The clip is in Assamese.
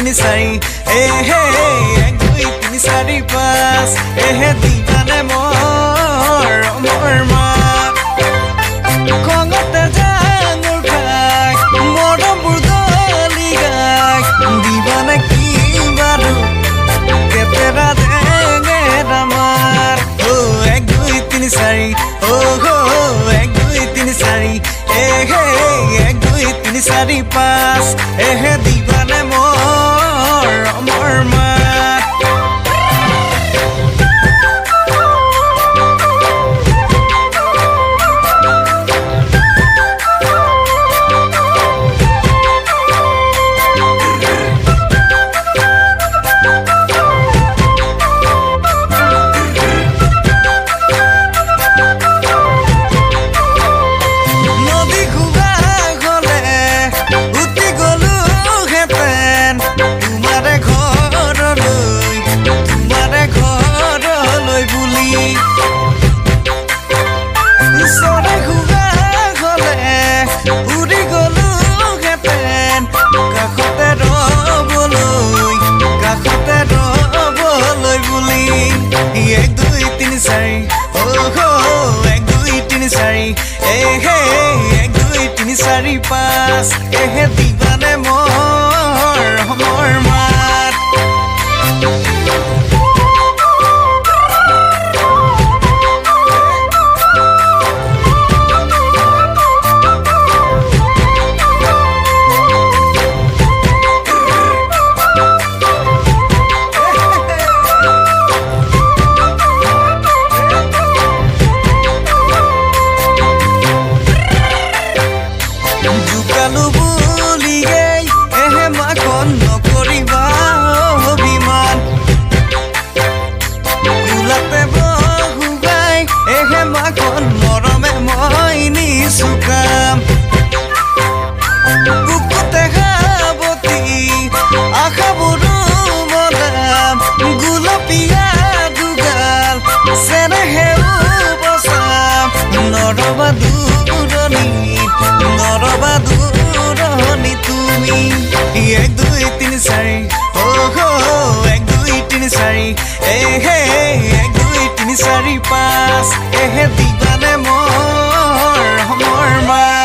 তিনি চাৰি হে 1 2 3 4 5 হে দিবানে মোৰ মাত খঙতে জাঙুৰ খাই মৰমবোৰ গলি গাই দিবানে কি বাৰু কেতেৰা দেঙেৰা মাৰ 1 2 3 4 1 2 3 4 হে 1 2 3 4 5 হে দিবানে মোৰ মাত চাৰি পাঁচ হে দিবানে মোৰ মাত জুকালো বুলিয়ে মাখন নকৰিবা অভিমান কুলাতে বহুগাই মাখন মৰমে মই নিছো কাম বুকুতে সাৱতি আশাবোৰো মদাম গুলপীয়া দুগাল চেনেহেও বচাম নৰবা দূৰণিত নৰবা দূৰণি তুমি 1 2 3 4 1 2 3 4 হে 1 2 3 4 5 হে দিবানে মোৰ মাত